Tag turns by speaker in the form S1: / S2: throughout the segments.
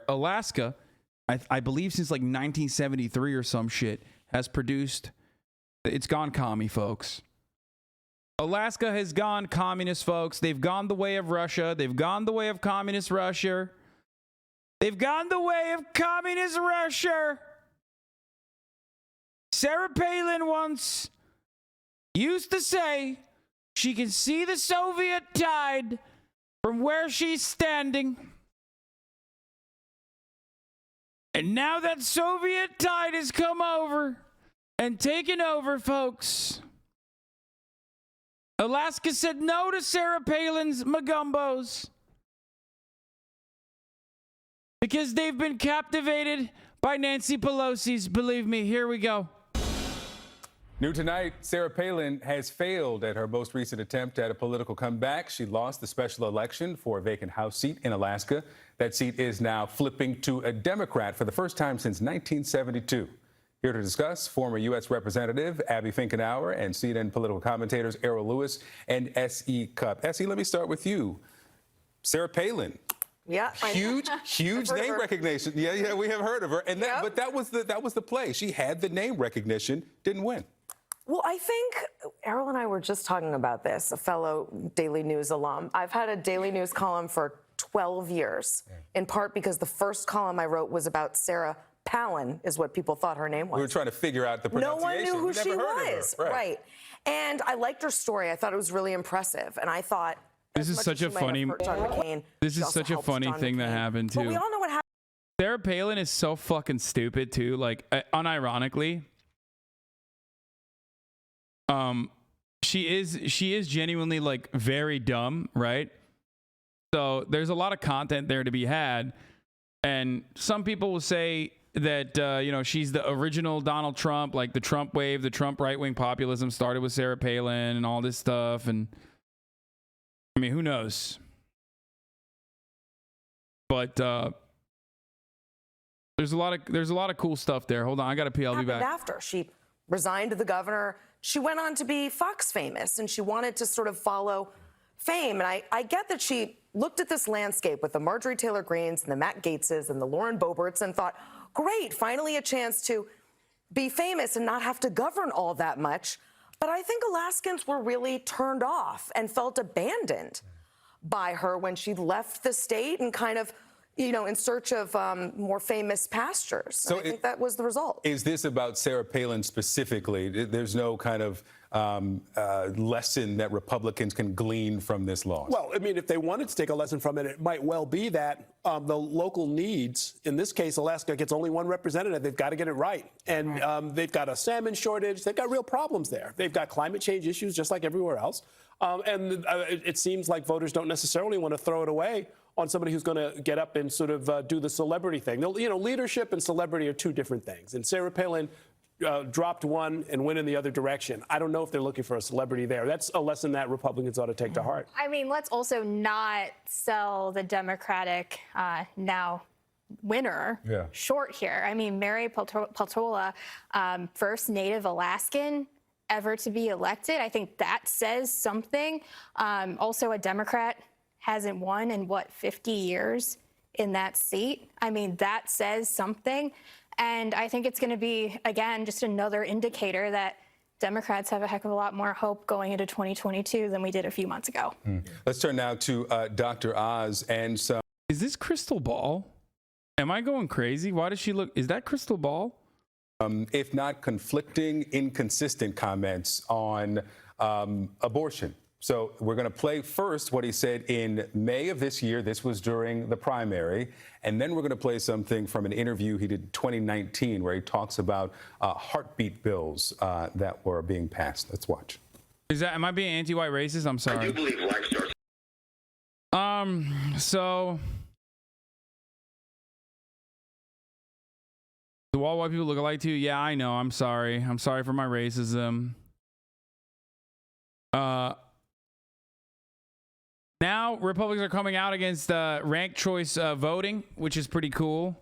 S1: Alaska, I believe since like 1973 or some shit, has produced. It's gone commie, folks. Alaska has gone communist, folks. They've gone the way of Russia. They've gone the way of communist Russia. They've gone the way of communist Russia. Sarah Palin once used to say she can see the Soviet tide from where she's standing. And now that Soviet tide has come over and taken over, folks. Alaska said no to Sarah Palin's Magumbos because they've been captivated by Nancy Pelosi's. Believe me, here we go.
S2: New tonight, Sarah Palin has failed at her most recent attempt at a political comeback. She lost the special election for a vacant House seat in Alaska. That seat is now flipping to a Democrat for the first time since 1972. Here to discuss, former U.S. Representative Abby Finkenauer and CNN political commentators Errol Lewis and S.E. Cupp. S.E., let me start with you. Sarah Palin.
S3: Yeah,
S2: huge name recognition. Yeah, we have heard of her. And that, but that was the play. She had the name recognition, didn't win.
S3: Well, I think Errol and I were just talking about this, a fellow Daily News alum. I've had a Daily News column for 12 years, in part because the first column I wrote was about Sarah Palin, is what people thought her name was.
S2: We were trying to figure out the pronunciation.
S3: No one knew who she was.
S2: Right.
S3: And I liked her story. I thought it was really impressive. And I thought,
S1: this is such a funny This is such a funny thing that happened too.
S3: But we all know what happened.
S1: Sarah Palin is so fucking stupid too. Like, unironically, she is genuinely like very dumb, right? So there's a lot of content there to be had, and some people will say that she's the original Donald Trump, like the Trump wave, the Trump right-wing populism started with Sarah Palin and all this stuff. And I mean, who knows? But there's a lot of cool stuff there. Hold on, I gotta pee. I'll be back.
S3: After she resigned to the governor, she went on to be Fox famous, and she wanted to sort of follow fame. And I get that she looked at this landscape with the Marjorie Taylor Greenes and the Matt Gaetzes and the Lauren Boeberts and thought, great, finally a chance to be famous and not have to govern all that much. But I think Alaskans were really turned off and felt abandoned by her when she left the state and kind of, in search of more famous pastures. So I think that was the result.
S2: Is this about Sarah Palin specifically? There's no kind of lesson that Republicans can glean from this loss?
S4: Well, I mean, if they wanted to take a lesson from it, it might well be that the local needs, in this case, Alaska gets only one representative. They've got to get it right. And they've got a salmon shortage. They've got real problems there. They've got climate change issues just like everywhere else. And it seems like voters don't necessarily want to throw it away on somebody who's going to get up and sort of do the celebrity thing. Leadership and celebrity are two different things. And Sarah Palin dropped one and went in the other direction. I don't know if they're looking for a celebrity there. That's a lesson that Republicans ought to take to heart.
S5: I mean, let's also not sell the Democratic now winner short here. I mean, Mary Peltola, first Native Alaskan ever to be elected. I think that says something. Also, a Democrat hasn't won in, 50 years in that seat. I mean, that says something. And I think it's going to be, again, just another indicator that Democrats have a heck of a lot more hope going into 2022 than we did a few months ago.
S2: Let's turn now to Dr. Oz and some.
S1: Is this Crystal Ball? Am I going crazy? Why does she look? Is that Crystal Ball?
S2: If not conflicting, inconsistent comments on abortion. So we're going to play first what he said in May of this year. This was during the primary. And then we're going to play something from an interview he did in 2019 where he talks about heartbeat bills that were being passed. Let's watch.
S1: Am I being anti-white racist? I'm sorry.
S6: I do believe life starts.
S1: So do all white people look alike to you? Yeah, I know. I'm sorry. I'm sorry for my racism. Now Republicans are coming out against ranked choice voting, which is pretty cool.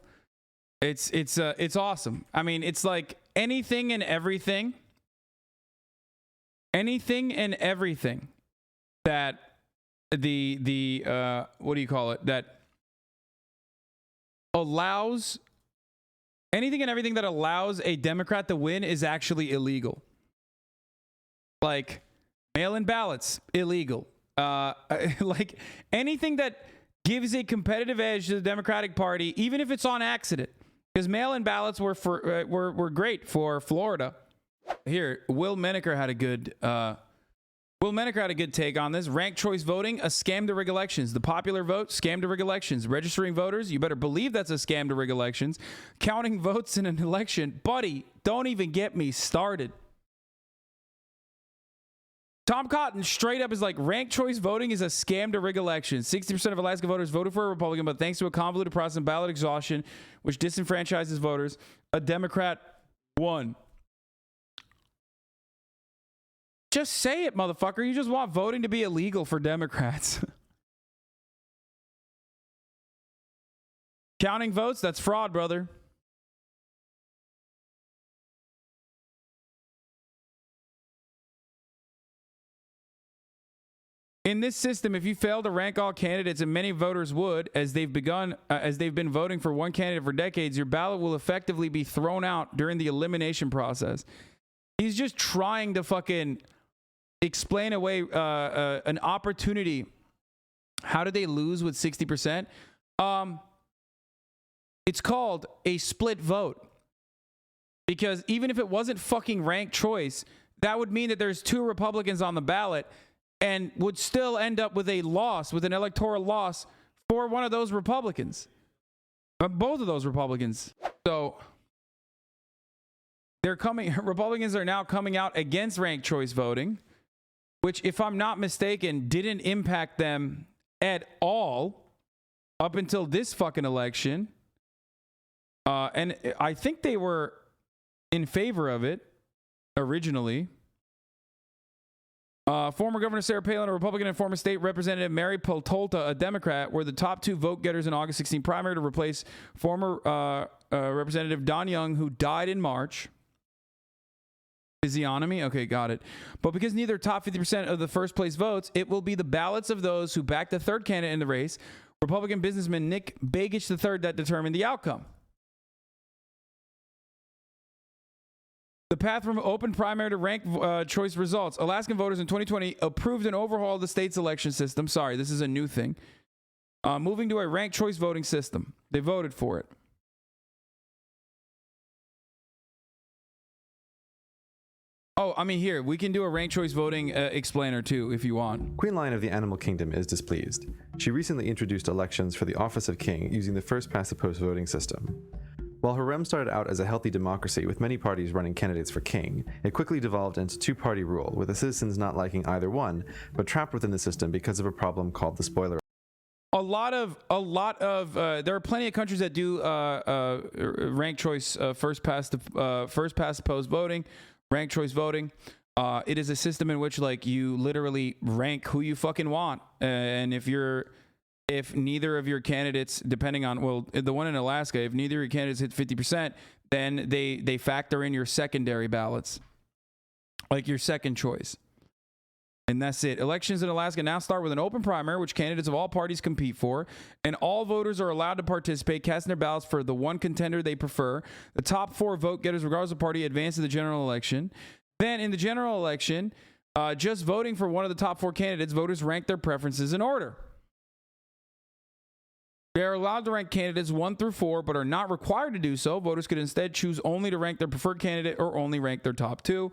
S1: It's awesome. I mean, it's like anything and everything that the what do you call it? That allows anything and everything that allows a Democrat to win is actually illegal. Like mail-in ballots, illegal. Like anything that gives a competitive edge to the Democratic Party, even if it's on accident, because mail-in ballots were great for Florida. Here, Will Menaker had a good take on this. Ranked choice voting, a scam to rig elections. The popular vote, scam to rig elections. Registering voters, you better believe that's a scam to rig elections. Counting votes in an election, buddy, don't even get me started. Tom Cotton straight up is like, ranked choice voting is a scam to rig elections. 60% of Alaska voters voted for a Republican, but thanks to a convoluted process and ballot exhaustion, which disenfranchises voters, a Democrat won. Just say it, motherfucker. You just want voting to be illegal for Democrats. Counting votes, that's fraud, brother. In this system, if you fail to rank all candidates, and many voters would, as they've been voting for one candidate for decades, your ballot will effectively be thrown out during the elimination process. He's just trying to fucking explain away an opportunity. How did they lose with 60%? It's called a split vote. Because even if it wasn't fucking ranked choice, that would mean that there's 2 Republicans on the ballot and would still end up with a loss, with an electoral loss for one of those Republicans. Both of those Republicans. So Republicans are now coming out against ranked choice voting, which, if I'm not mistaken, didn't impact them at all up until this fucking election. And I think they were in favor of it originally. Former Governor Sarah Palin, a Republican, and former state representative Mary Peltola, a Democrat, were the top 2 vote getters in August 16 primary to replace former Representative Don Young, who died in March. Physiognomy? Okay, got it. But because neither top 50% of the first place votes, it will be the ballots of those who backed the third candidate in the race, Republican businessman Nick Begich III, that determined the outcome. The path from open primary to ranked choice results. Alaskan voters in 2020 approved an overhaul of the state's election system. Sorry, this is a new thing. Moving to a ranked choice voting system. They voted for it. Oh, I mean, here, we can do a ranked choice voting explainer too, if you want.
S6: Queen Lion of the Animal Kingdom is displeased. She recently introduced elections for the office of king using the first past the post voting system. While her realm started out as a healthy democracy with many parties running candidates for king, it quickly devolved into 2-party rule, with the citizens not liking either one, but trapped within the system because of a problem called the spoiler.
S1: There are plenty of countries that do ranked choice first past the post voting, ranked choice voting. It is a system in which, like, you literally rank who you fucking want, and if neither of your candidates, depending on, well, the one in Alaska, if neither of your candidates hit 50%, then they factor in your secondary ballots, like your second choice. And that's it. Elections in Alaska now start with an open primary, which candidates of all parties compete for, and all voters are allowed to participate, casting their ballots for the one contender they prefer. The top 4 vote getters, regardless of party, advance to the general election. Then in the general election, just voting for one of the top 4 candidates, voters rank their preferences in order. They are allowed to rank candidates 1 through 4, but are not required to do so. Voters could instead choose only to rank their preferred candidate or only rank their top 2.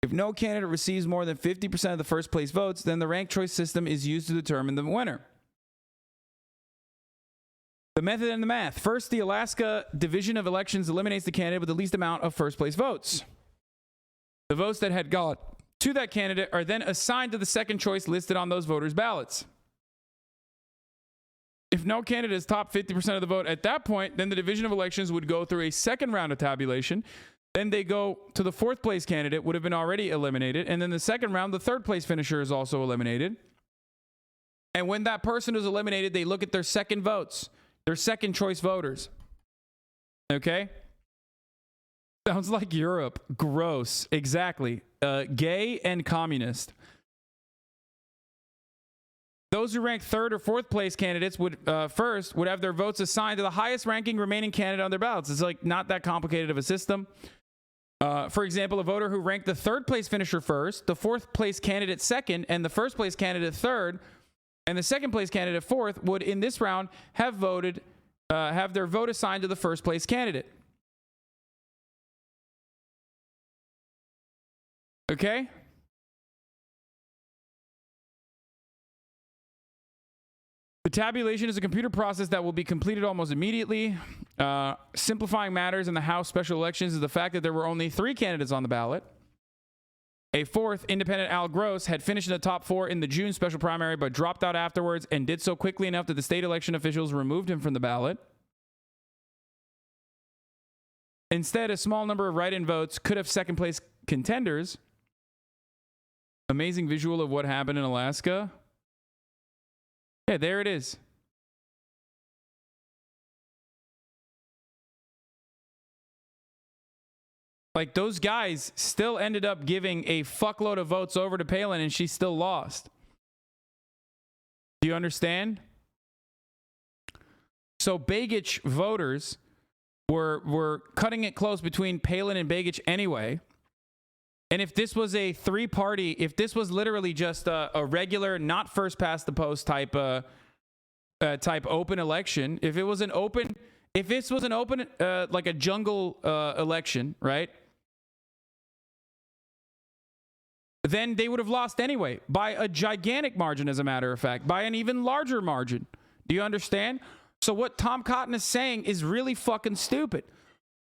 S1: If no candidate receives more than 50% of the first place votes, then the ranked choice system is used to determine the winner. The method and the math. First, the Alaska Division of Elections eliminates the candidate with the least amount of first place votes. The votes that had gone to that candidate are then assigned to the second choice listed on those voters' ballots. If no candidate is top 50% of the vote at that point, then the Division of Elections would go through a second round of tabulation. Then they go to the 4th place candidate, would have been already eliminated. And then the second round, the 3rd place finisher is also eliminated. And when that person is eliminated, they look at their second votes, their second choice voters. Okay? Sounds like Europe. Gross. Exactly. Gay and communist. Those who rank third or fourth place candidates would first would have their votes assigned to the highest ranking remaining candidate on their ballots. It's like not that complicated of a system. For example, a voter who ranked the third place finisher first, the fourth place candidate second, and the first place candidate third, and the second place candidate fourth would in this round have their vote assigned to the first place candidate. Okay? The tabulation is a computer process that will be completed almost immediately. Simplifying matters in the House special elections is the fact that there were only 3 candidates on the ballot. A fourth, independent Al Gross, had finished in the top 4 in the June special primary but dropped out afterwards and did so quickly enough that the state election officials removed him from the ballot. Instead, a small number of write-in votes could have second place contenders. Amazing visual of what happened in Alaska. Yeah, there it is. Like, those guys still ended up giving a fuckload of votes over to Palin, and she still lost. Do you understand? So Begich voters were cutting it close between Palin and Begich anyway. And if this was a 3-party, if this was literally just a regular, not first past the post type open election, if this was an open like a jungle election, right? Then they would have lost anyway by a gigantic margin, as a matter of fact, by an even larger margin. Do you understand? So what Tom Cotton is saying is really fucking stupid,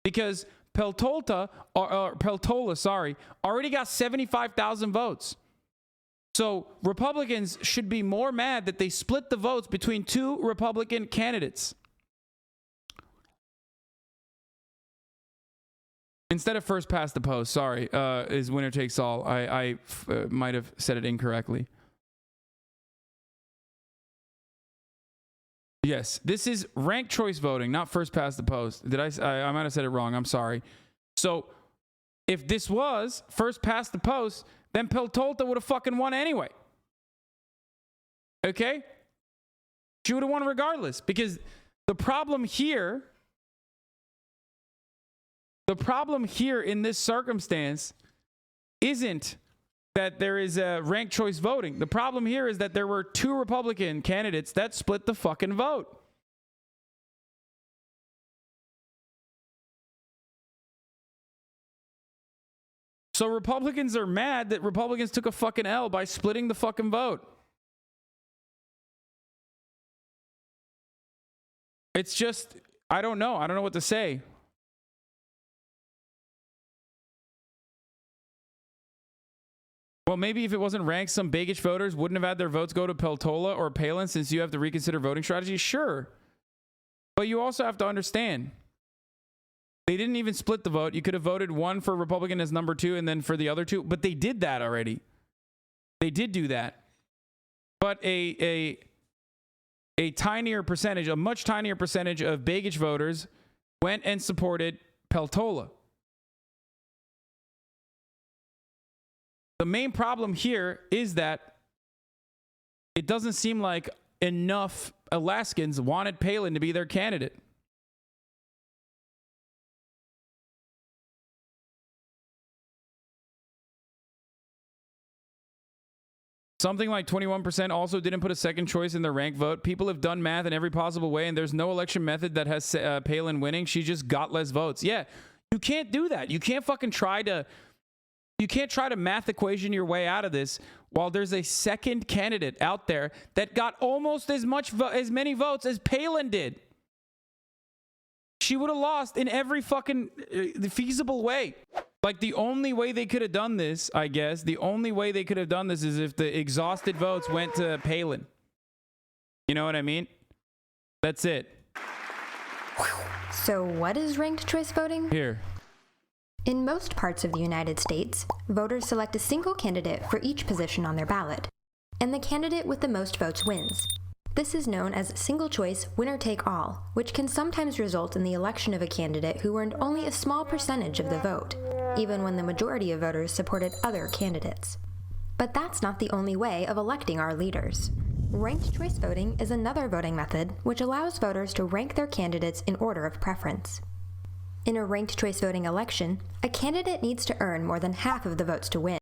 S1: because Peltola, already got 75,000 votes. So Republicans should be more mad that they split the votes between 2 Republican candidates. Instead of first past the post, sorry, is winner takes all. I might have said it incorrectly. Yes, this is ranked choice voting, not first past the post. I might have said it wrong. I'm sorry. So if this was first past the post, then Peltola would have fucking won anyway. Okay? She would have won regardless, because the problem here in this circumstance isn't that there is a ranked choice voting. The problem here is that there were 2 Republican candidates that split the fucking vote. So Republicans are mad that Republicans took a fucking L by splitting the fucking vote. It's just, I don't know. I don't know what to say. Well, maybe if it wasn't ranked, some Begich voters wouldn't have had their votes go to Peltola or Palin since you have to reconsider voting strategy. Sure. But you also have to understand, they didn't even split the vote. You could have voted 1 for Republican as number 2 and then for the other 2. But they did that already. They did do that. But a tinier percentage, a much tinier percentage of Begich voters went and supported Peltola. The main problem here is that it doesn't seem like enough Alaskans wanted Palin to be their candidate. Something like 21% also didn't put a second choice in their rank vote. People have done math in every possible way, and there's no election method that has Palin winning. She just got less votes. Yeah, you can't do that. You can't fucking try to math equation your way out of this while there's a second candidate out there that got almost as many votes as Palin did. She would have lost in every fucking feasible way. Like, the only way they could have done this, I guess, the only way they could have done this is if the exhausted votes went to Palin. You know what I mean? That's it.
S7: So what is ranked choice voting?
S1: Here.
S7: In most parts of the United States, voters select a single candidate for each position on their ballot, and the candidate with the most votes wins. This is known as single choice winner-take-all, which can sometimes result in the election of a candidate who earned only a small percentage of the vote, even when the majority of voters supported other candidates. But that's not the only way of electing our leaders. Ranked choice voting is another voting method which allows voters to rank their candidates in order of preference. In a ranked choice voting election, a candidate needs to earn more than half of the votes to win.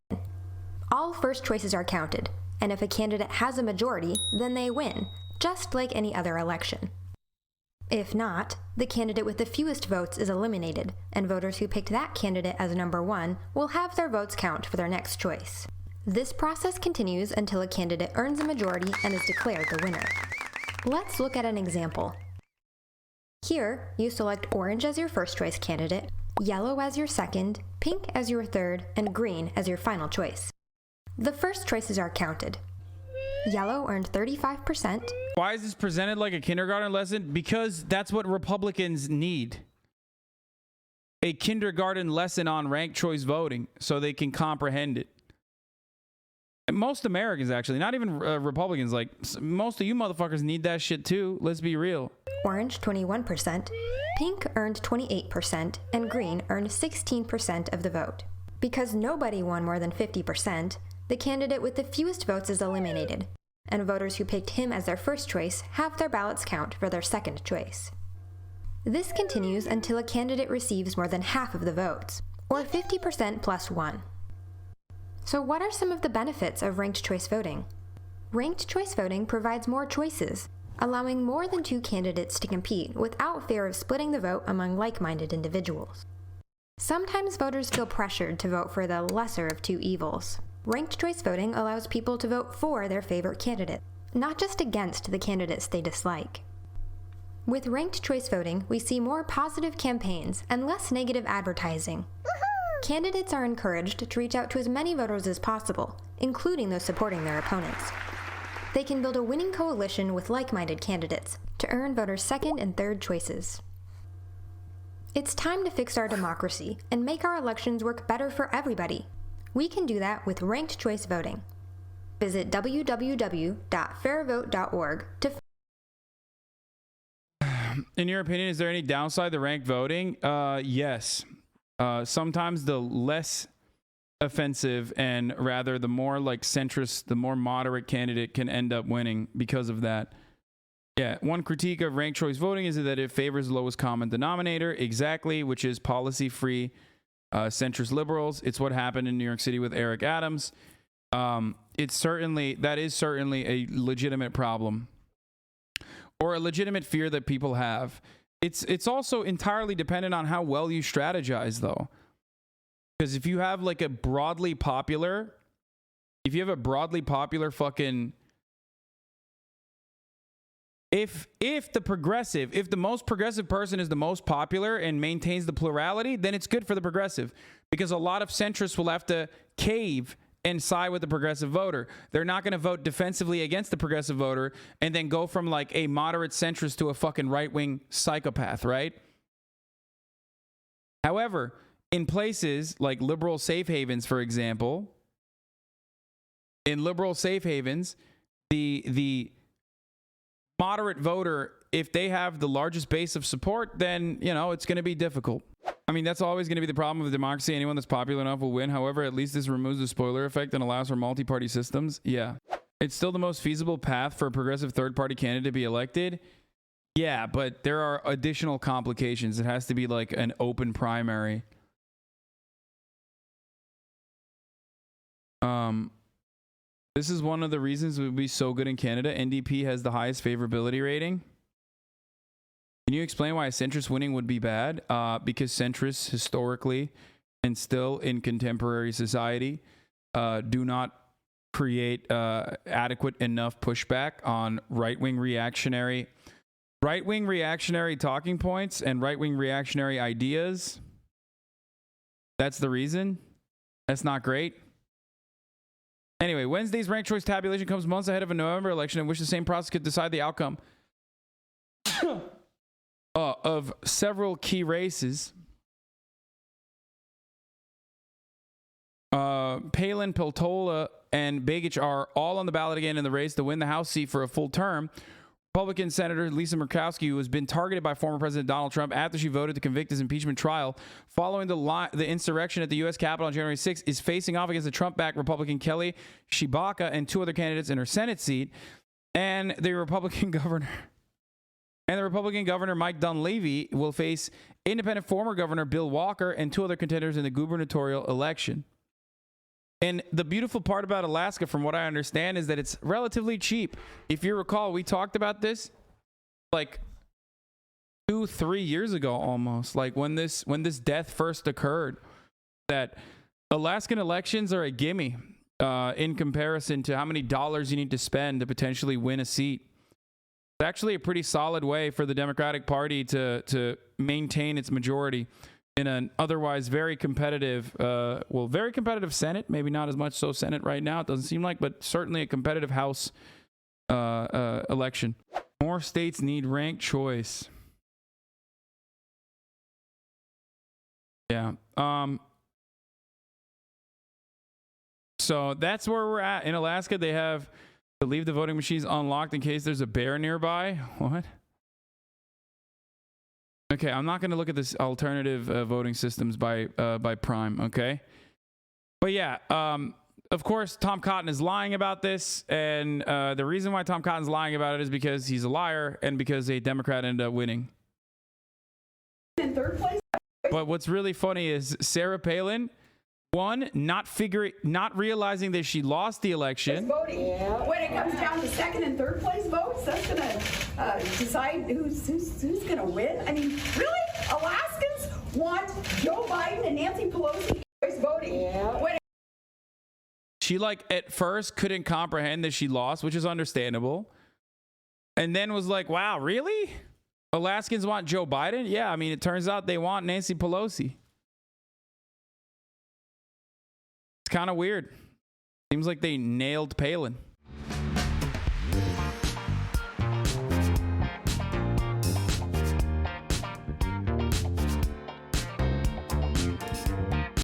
S7: All first choices are counted, and if a candidate has a majority, then they win, just like any other election. If not, the candidate with the fewest votes is eliminated, and voters who picked that candidate as number one will have their votes count for their next choice. This process continues until a candidate earns a majority and is declared the winner. Let's look at an example. Here, you select orange as your first choice candidate, yellow as your second, pink as your third, and green as your final choice. The first choices are counted. Yellow earned 35%.
S1: Why is this presented like a kindergarten lesson? Because that's what Republicans need. A kindergarten lesson on ranked choice voting so they can comprehend it. And most Americans, actually, not even Republicans, like most of you motherfuckers need that shit too. Let's be real.
S7: Orange 21%, pink earned 28%, and green earned 16% of the vote. Because nobody won more than 50%, the candidate with the fewest votes is eliminated, and voters who picked him as their first choice have their ballots count for their second choice. This continues until a candidate receives more than half of the votes, or 50% plus 1. So what are some of the benefits of ranked choice voting? Ranked choice voting provides more choices, allowing more than two candidates to compete without fear of splitting the vote among like-minded individuals. Sometimes voters feel pressured to vote for the lesser of two evils. Ranked choice voting allows people to vote for their favorite candidate, not just against the candidates they dislike. With ranked choice voting, we see more positive campaigns and less negative advertising. Candidates are encouraged to reach out to as many voters as possible, including those supporting their opponents. They can build a winning coalition with like-minded candidates to earn voters' second and third choices. It's time to fix our democracy and make our elections work better for everybody. We can do that with ranked choice voting. Visit www.fairvote.org to.
S1: In your opinion, is there any downside to ranked voting? Yes. Sometimes the less offensive and rather the more like centrist, the more moderate candidate can end up winning because of that. Yeah, one critique of ranked choice voting is that it favors the lowest common denominator, exactly, which is policy-free centrist liberals. It's what happened in New York City with Eric Adams. That is certainly a legitimate problem or a legitimate fear that people have. It's also entirely dependent on how well you strategize, though. Because if you have like a broadly popular fucking, if the most progressive person is the most popular and maintains the plurality, then it's good for the progressive, because a lot of centrists will have to cave and side with the progressive voter. They're not going to vote defensively against the progressive voter and then go from like a moderate centrist to a fucking right-wing psychopath, right? However, in places like liberal safe havens, for example, in liberal safe havens, the moderate voter, if they have the largest base of support, then, you know, it's going to be difficult. I mean, that's always going to be the problem with democracy. Anyone that's popular enough will win. However, at least this removes the spoiler effect and allows for multi-party systems. Yeah. It's still the most feasible path for a progressive third-party candidate to be elected. Yeah, but there are additional complications. It has to be like an open primary. This is one of the reasons it would be so good in Canada. NDP has the highest favorability rating. Can you explain why a centrist winning would be bad? Because centrists historically and still in contemporary society do not create adequate enough pushback on right-wing reactionary talking points and right-wing reactionary ideas. That's the reason. That's not great. Anyway, Wednesday's ranked choice tabulation comes months ahead of a November election in which the same process could decide the outcome of several key races. Palin, Peltola, and Begich are all on the ballot again in the race to win the House seat for a full term. Republican Senator Lisa Murkowski, who has been targeted by former President Donald Trump after she voted to convict his impeachment trial following the insurrection at the U.S. Capitol on January 6th, is facing off against the Trump-backed Republican Kelly Tshibaka and two other candidates in her Senate seat. And the Republican governor Mike Dunleavy will face independent former governor Bill Walker and 2 other contenders in the gubernatorial election. And the beautiful part about Alaska, from what I understand, is that it's relatively cheap. If you recall, we talked about this like 2-3 years ago almost, like when this death first occurred, that Alaskan elections are a gimme in comparison to how many dollars you need to spend to potentially win a seat. It's actually a pretty solid way for the Democratic Party to maintain its majority in an otherwise very competitive, very competitive Senate. Maybe not as much so Senate right now, it doesn't seem like, but certainly a competitive House election. More states need ranked choice. Yeah. So that's where we're at in Alaska. They have to leave the voting machines unlocked in case there's a bear nearby. What? Okay, I'm not going to look at this alternative voting systems by Prime, okay? But yeah, of course, Tom Cotton is lying about this, and the reason why Tom Cotton's lying about it is because he's a liar and because a Democrat ended up winning.
S8: In third place.
S1: But what's really funny is Sarah Palin, one, not realizing that she lost the election.
S8: Voting. Yeah. When it comes down to second and third place votes, that's going to decide who's going to win. I mean, really? Alaskans want Joe Biden and Nancy Pelosi voting. Yeah.
S1: She at first couldn't comprehend that she lost, which is understandable. And then was like, wow, really? Alaskans want Joe Biden? Yeah, I mean, it turns out they want Nancy Pelosi. It's kind of weird. Seems like they nailed Palin.